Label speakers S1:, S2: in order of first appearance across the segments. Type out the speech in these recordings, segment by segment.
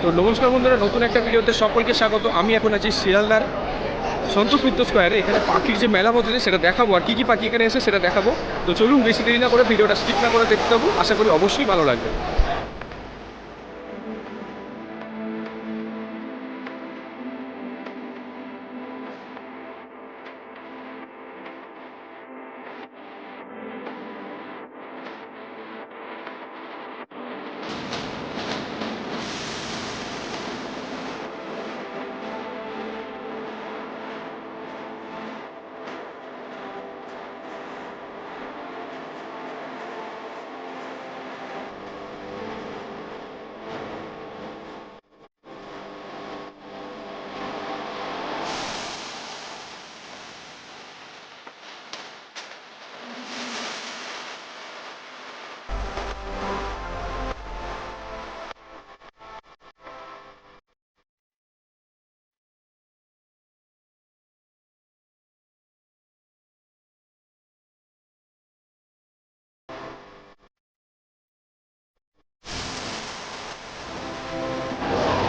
S1: তো নমস্কার বন্ধুরা, নতুন একটা ভিডিওতে সকলকে স্বাগত। আমি এখন আছি শিয়ালদার সন্তোষ মিত্র স্কোয়ারে। এখানে পাখির যে মেলা বসেছে সেটা দেখাবো, আর কী কী পাখি এখানে এসে সেটা দেখাবো। তো চলুন বেশি দেরি না করে ভিডিওটা স্কিপ না করে দেখতে পাবো, আশা করি অবশ্যই ভালো লাগবে।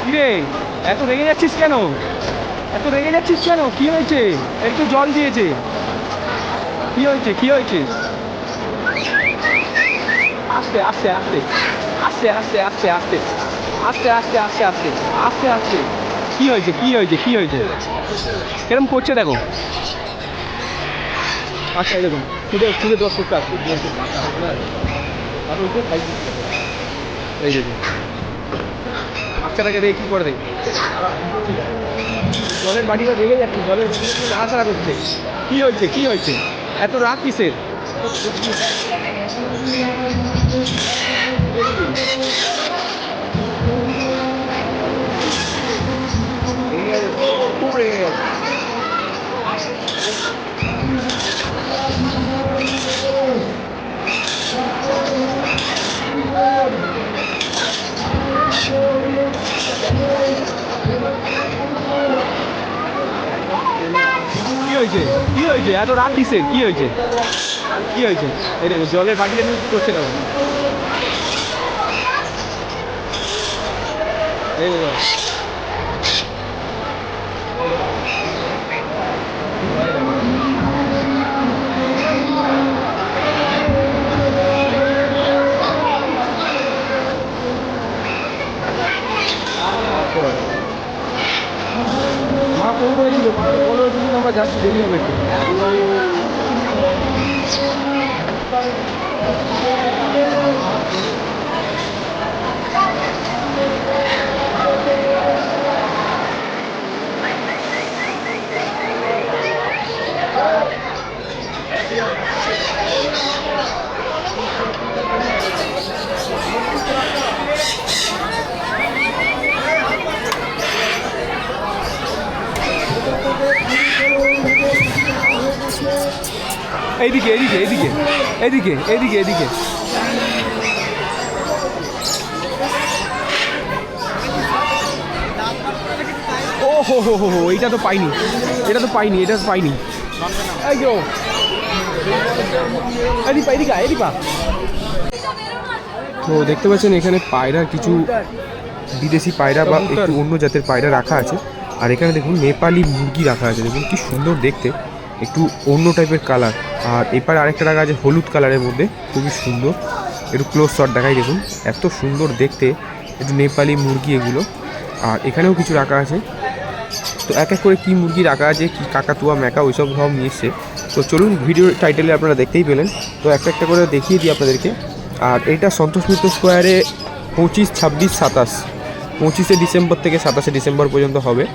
S1: কিরে, এত রেগে যাচ্ছিস কেন? এত রেগে যাচ্ছিস কেন? কি হয়েছে? একটু জল দিয়েছে। কি হয়েছে? কি হয়েছে? আস্তে আস্তে আস্তে আস্তে আস্তে আস্তে আস্তে আস্তে আস্তে আস্তে আস্তে আস্তে আস্তে। কি হয়েছে? কি হয়েছে? কি হয়েছে? কিরম করছে দেখো। আচ্ছা, এই দেখুন, খুদে খুদে 10 ফুট কাজ। এই দেখুন, বাচ্চাটাকে দেখে কী করে দেয়। জলের বাটিটা রেগে যাচ্ছে, জলের নাড়াচাড়া করছে। কী হয়েছে? কী হয়েছে? এত রাগ কিসের? খুব রেগে গেছে। কি হয়েছে? কি হয়েছে? এত রাগ কিসের? কি হয়েছে? কি হয়েছে? এই দেখো, জলের বাটিটা নিয়ে করছে দেখো। এই দেখো, মা ফোন করেছিল, 15 দিন আমরা যাচ্ছি, দেরি হবে একটু। এইদিকে এইদিকে এইদিকে এইদিকে এইদিকে এইদিকে। ও হো হো হো হো, এটা তো পাইনি, এটা তো পাইনি, এটা তো পাইনি। এই গো, এদিকে এদিকে এদিকে। তো দেখতে পাচ্ছেন এখানে পায়রার কিছু বিদেশি পায়রা বা একটু অন্য জাতের পায়রা রাখা আছে। আর এখানে দেখুন নেপালি মুরগি রাখা আছে, দেখুন কি সুন্দর দেখতে, একটু অন্য টাইপের কালার। আর এপারে আরেকটা রাখা আছে হলুদ কালারের মধ্যে, খুবই সুন্দর। একটু ক্লোজ শট দেখাই, দেখুন এত সুন্দর দেখতে, একটু নেপালি মুরগি এগুলো। আর এখানেও কিছু রাখা আছে। তো এক এক করে কী মুরগি রাখা আছে, কী কাকাতুয়া ম্যাকা ওইসব সব নিয়ে এসছে। তো চলুন, ভিডিও টাইটেলে আপনারা দেখতেই পেলেন, তো একটা একটা করে দেখিয়ে দিই আপনাদেরকে। আর এটা সন্তোষ মিত্র স্কোয়ারে 25, 26, 27, 25শে ডিসেম্বর থেকে 27শে ডিসেম্বর পর্যন্ত হবে।